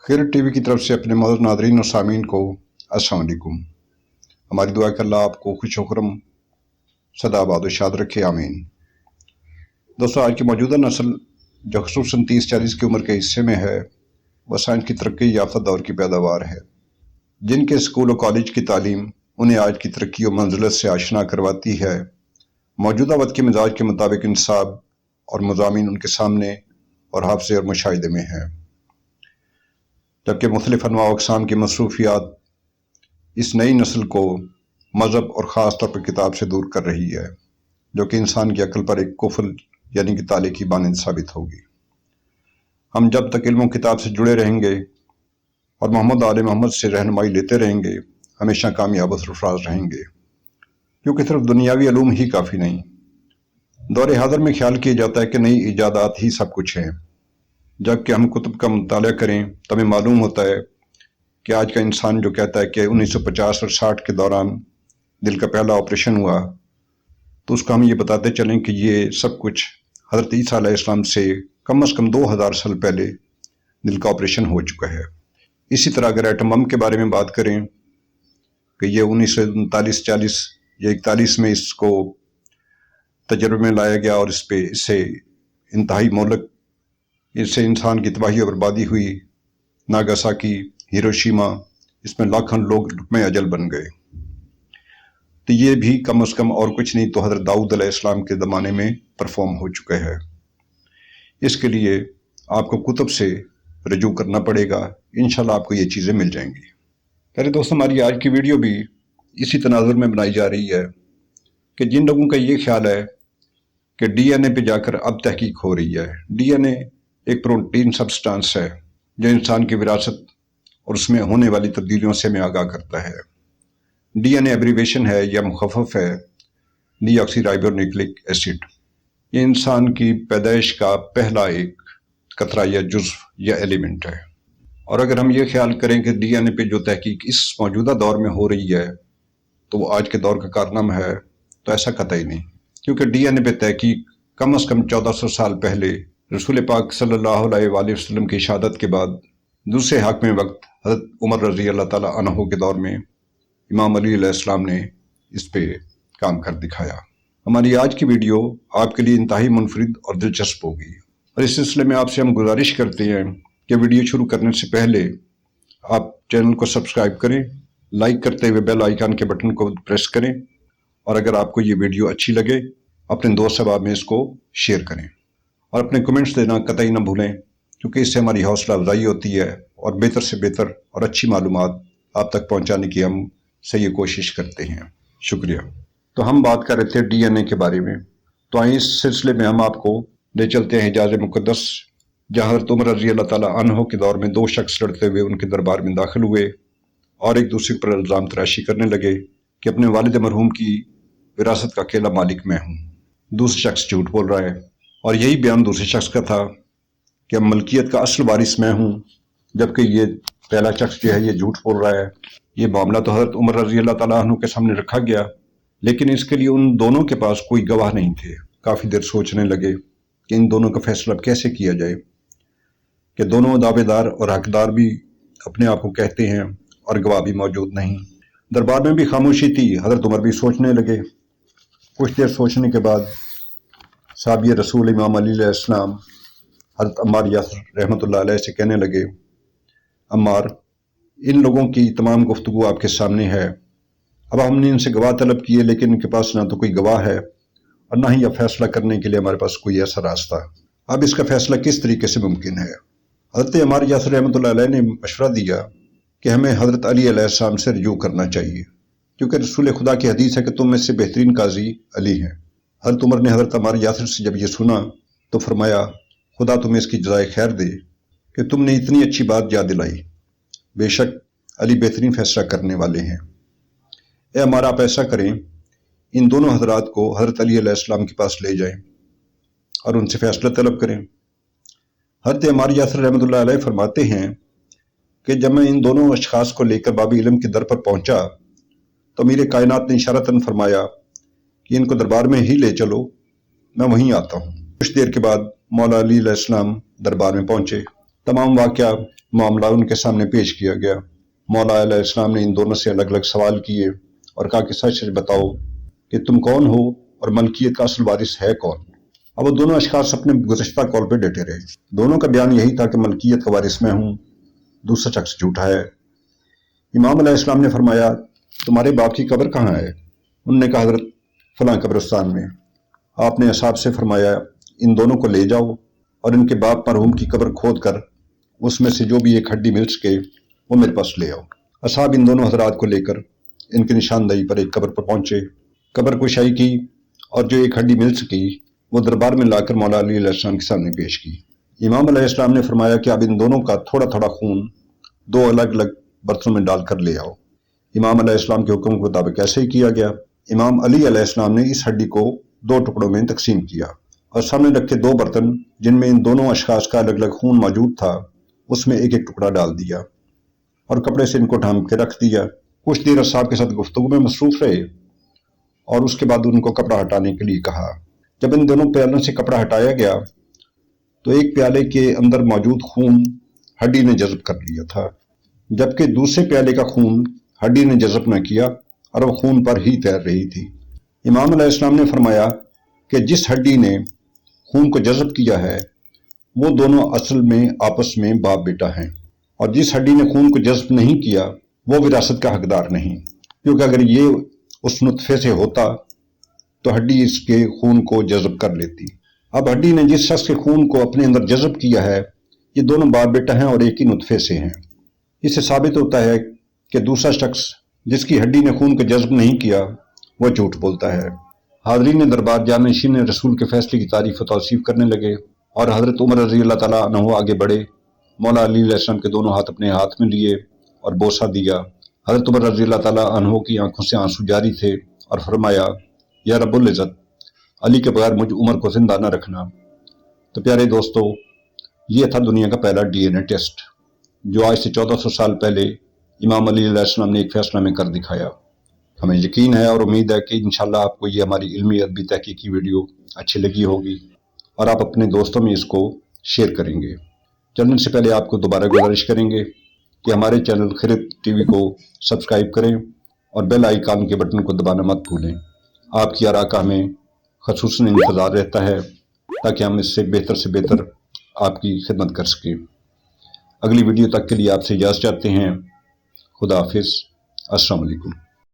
खैर टीवी की तरफ से अपने मौजूद नादरीन और सामीन को अस्सलाम वालेकुम। हमारी दुआ कि अल्लाह आपको खुश खुरम सदा आबाद व शाद रखे, आमीन। दोस्तों, आज की मौजूदा नस्ल जो खसूसन 30-40 की उम्र के हिस्से में है, वह साइंस की तरक्की याफ्ता दौर की पैदावार है। जिनके स्कूल और कॉलेज की तालीम उन्हें आज की तरक्की और मंजिलत से आशना करवाती है, मौजूदा वक्त के मिजाज के मुताबिक इंसाब और मज़ामीन उनके सामने और हाफ़ज़े और मुशाहिदे में है, जबकि मुख्तलिफ अनवा अक़साम की मसरूफियात इस नई नस्ल को मज़हब और ख़ास तौर पर किताब से दूर कर रही है, जो कि इंसान की अक्ल पर एक कुफल यानी कि ताले की मानंद साबित होगी। हम जब तक इल्म किताब से जुड़े रहेंगे और मोहम्मद आले मोहम्मद से रहनुमाई लेते रहेंगे, हमेशा कामयाब और सरफराज रहेंगे, क्योंकि सिर्फ दुनियावी अलूम ही काफ़ी नहीं। दौर हाज़िर में ख्याल किया जाता है कि नई ईजादात ही सब कुछ हैं, जबकि हम कुतुब का मुताला करें तो हमें मालूम होता है कि आज का इंसान जो कहता है कि 1950 और 60 के दौरान दिल का पहला ऑपरेशन हुआ, तो उसको हम ये बताते चलें कि ये सब कुछ हज़रत ईसा अलैहिस्सलाम से कम 2000 साल पहले दिल का ऑपरेशन हो चुका है। इसी तरह अगर एटम बम के बारे में बात करें कि ये 1939-40 या 41 में इसको तजर्बे में लाया गया और इससे इंतहाई मोहलक, इससे इंसान की तबाही और बर्बादी हुई। नागासाकी, हिरोशिमा, इसमें लाखों लोग लुक़्मे अजल बन गए। तो ये भी कम से कम और कुछ नहीं तो हज़रत दाऊद अलैहिस्सलाम के ज़माने में परफॉर्म हो चुका है। इसके लिए आपको कुतुब से रजू करना पड़ेगा, इंशाल्लाह आपको ये चीज़ें मिल जाएंगी। पहले दोस्तों, हमारी आज की वीडियो भी इसी तनाजुर में बनाई जा रही है कि जिन लोगों का ये ख्याल है कि DNA पे जाकर अब तहकीक हो रही है। DNA एक प्रोटीन सब्सटेंस है जो इंसान की विरासत और उसमें होने वाली तब्दीलियों से हमें आगाह करता है। DNA एब्रीवेशन है या मुखफ़फ़ है डीऑक्सीराइबोन्यूक्लिक एसिड। ये इंसान की पैदाइश का पहला एक कतरा या जुज़्व या एलिमेंट है। और अगर हम ये ख्याल करें कि DNA पे जो तहकीक इस मौजूदा दौर में हो रही है तो वो आज के दौर का कारनामा है, तो ऐसा कतई नहीं, क्योंकि DNA पे तहकीक कम से कम 1400 साल पहले रसूल पाक सल्लल्लाहु अलैहि वसल्लम की शहादत के बाद दूसरे हाकिम वक्त हज़रत उमर रज़ी अल्लाह ताला अन्हु के दौर में इमाम अली अलैहिस्सलाम ने इस पे काम कर दिखाया। हमारी आज की वीडियो आपके लिए इंतहाई मुनफरिद और दिलचस्प होगी, और इस सिलसिले में आपसे हम गुजारिश करते हैं कि वीडियो शुरू करने से पहले आप चैनल को सब्सक्राइब करें, लाइक करते हुए बेल आइकन के बटन को प्रेस करें, और अगर आपको ये वीडियो अच्छी लगे अपने दोस्त अहबाब में इसको शेयर करें, और अपने कमेंट्स देना कतई न भूलें, क्योंकि इससे हमारी हौसला अफजाई होती है और बेहतर से बेहतर और अच्छी मालूमात आप तक पहुंचाने की हम सही कोशिश करते हैं। शुक्रिया। तो हम बात कर रहे थे DNA के बारे में, तो आइए इस सिलसिले में हम आपको ले चलते हैं हिजाज़ मुक़द्दस, जहाँ हज़रत उमर रज़ी अल्लाह ताला अन्हु के दौर में दो शख्स लड़ते हुए उनके दरबार में दाखिल हुए और एक दूसरे पर इल्ज़ाम तराशी करने लगे कि अपने वालिद मरहूम की विरासत का अकेला मालिक मैं हूँ। दूसरा शख्स झूठ बोल रहा है, और यही बयान दूसरे शख्स का था कि अब मलकियत का असल वारिस मैं हूँ, जबकि ये पहला शख्स जो है ये झूठ बोल रहा है। ये मामला तो हज़रत उमर रज़ी अल्लाह ताला अन्हु के सामने रखा गया, लेकिन इसके लिए उन दोनों के पास कोई गवाह नहीं थे। काफ़ी देर सोचने लगे कि इन दोनों का फैसला कैसे किया जाए, कि दोनों दावेदार और हकदार भी अपने आप को कहते हैं और गवाह भी मौजूद नहीं। दरबार में भी खामोशी थी। हज़रत उमर भी सोचने लगे। कुछ देर सोचने के बाद साहबी रसूल इमाम अली अलैहिस्सलाम हज़रत अम्मार यासिर रहमतुल्लाह अलैह से कहने लगे, अम्मार, इन लोगों की तमाम गुफ्तगू आपके सामने है। अब हमने इनसे गवाह तलब किए, लेकिन इनके पास ना तो कोई गवाह है और ना ही यह फैसला करने के लिए हमारे पास कोई ऐसा रास्ता। अब इसका फैसला किस तरीके से मुमकिन है? हज़रत अम्मार यासिर रहमतुल्लाह अलैह ने मशवरा दिया कि हमें हज़रत अली अलैहिस्सलाम से रजू करना चाहिए, क्योंकि रसूल खुदा की हदीस है कि तुम में से बेहतरीन काजी अली हैं। हज़रत उमर ने हज़रत अम्मार यासिर से जब ये सुना तो फरमाया, खुदा तुम्हें इसकी जज़ाए खैर दे कि तुमने इतनी अच्छी बात याद दिलाई। बेशक अली बेहतरीन फैसला करने वाले हैं। ए अम्मार, आप ऐसा करें, इन दोनों हजरात को हज़रत अली अलैहिस्सलाम के पास ले जाएं और उनसे फैसला तलब करें। हज़रत अम्मार यासिर रहमतुल्लाह अलैह फरमाते हैं कि जब मैं इन दोनों अशखास को लेकर बाब इल्म के दर पर पहुंचा तो अमीर कायनात ने इशारतन फरमाया कि इनको दरबार में ही ले चलो, मैं वहीं आता हूँ। कुछ देर के बाद मौला अली अलैहिस्सलाम दरबार में पहुंचे। तमाम वाक़या मामला उनके सामने पेश किया गया। मौला अलैहिस्सलाम ने इन दोनों से अलग अलग सवाल किए और कहा कि सच सच बताओ कि तुम कौन हो और मलकियत का असल वारिस है कौन। अब वो दोनों अशखास अपने गुज़श्ता कौल पे डटे रहे। दोनों का बयान यही था कि मलकियत का वारिस मैं हूँ, दूसरा शख्स झूठा है। इमाम अलैहिस्सलाम ने फरमाया, तुम्हारे बाप की कब्र कहाँ है? उन्होंने कहा, हज़रत फलां कब्रिस्तान में। आपने असहाब से फरमाया, इन दोनों को ले जाओ और इनके बाप मरहूम की कब्र खोद कर उसमें से जो भी एक हड्डी मिल सके वो मेरे पास ले आओ। असहाब इन दोनों हजरात को लेकर इनकी निशानदही पर एक कब्र पर पहुंचे, कब्र कुशाई की और जो एक हड्डी मिल सकी वो दरबार में लाकर मौला अली अलैहिस्सलाम के सामने पेश की। इमाम अलैहिस्सलाम ने फरमाया कि अब इन दोनों का थोड़ा थोड़ा खून दो अलग अलग बर्तनों में डालकर ले आओ। इमाम अलैहिस्सलाम के हुक्म के मुताबिक ऐसे ही किया गया। इमाम अली अलैहिस्सलाम ने इस हड्डी को दो टुकड़ों में तकसीम किया और सामने रखे दो बर्तन जिनमें इन दोनों अशखास का अलग अलग खून मौजूद था उसमें एक एक टुकड़ा डाल दिया और कपड़े से इनको ढांप के रख दिया। कुछ देर असहाब के साथ गुफ्तगू में मसरूफ रहे और उसके बाद उनको कपड़ा हटाने के लिए कहा। जब इन दोनों प्यालों से कपड़ा हटाया गया तो एक प्याले के अंदर मौजूद खून हड्डी ने जज़ब कर लिया था, जबकि दूसरे प्याले का खून हड्डी ने जज़ब न किया और वह खून पर ही तैर रही थी। इमाम अलैहिस्सलाम ने फरमाया कि जिस हड्डी ने खून को जज़ब किया है वो दोनों असल में आपस में बाप बेटा हैं, और जिस हड्डी ने खून को जज़ब नहीं किया वो विरासत का हकदार नहीं, क्योंकि अगर ये उस नुत्फे से होता तो हड्डी इसके खून को जज़ब कर लेती। अब हड्डी ने जिस शख्स के खून को अपने अंदर जज़ब किया है ये दोनों बाप बेटा हैं और एक ही नुत्फे से हैं। इससे साबित होता है कि दूसरा शख्स जिसकी हड्डी ने खून को जज़ब नहीं किया वह झूठ बोलता है। हाज़रीन दरबार जानशीन रसूल के फैसले की तारीफ व तौसीफ करने लगे और हज़रत उमर रज़ी अल्लाह तआला अन्हु आगे बढ़े। मौला अली अलैहिस्सलाम के दोनों हाथ अपने हाथ में लिए और बोसा दिया। हज़रत उमर रज़ी अल्लाह तआला अन्हु की आंखों से आंसू जारी थे और फरमाया, या रब्बुल इज़्ज़त, अली के बगैर मुझ उमर को जिंदा न रखना। तो प्यारे दोस्तों, ये था दुनिया का पहला DNA टेस्ट जो आज से 1400 साल पहले इमाम अली अलैहिस्सलाम ने एक फैसला में कर दिखाया। हमें यकीन है और उम्मीद है कि इंशाल्लाह आपको ये हमारी इल्मी अदबी तहकीकी वीडियो अच्छी लगी होगी और आप अपने दोस्तों में इसको शेयर करेंगे। चलने से पहले आपको दोबारा गुजारिश करेंगे कि हमारे चैनल खिरत टीवी को सब्सक्राइब करें और बेल आइकन के बटन को दबाना मत भूलें। आपकी आरा का हमें ख़ुसूसन इंतज़ार रहता है ताकि हम इससे बेहतर आपकी खिदमत कर सकें। अगली वीडियो तक के लिए आपसे इजाज़त चाहते हैं। खुदा हाफिज़। अस्सलाम वालेकुम।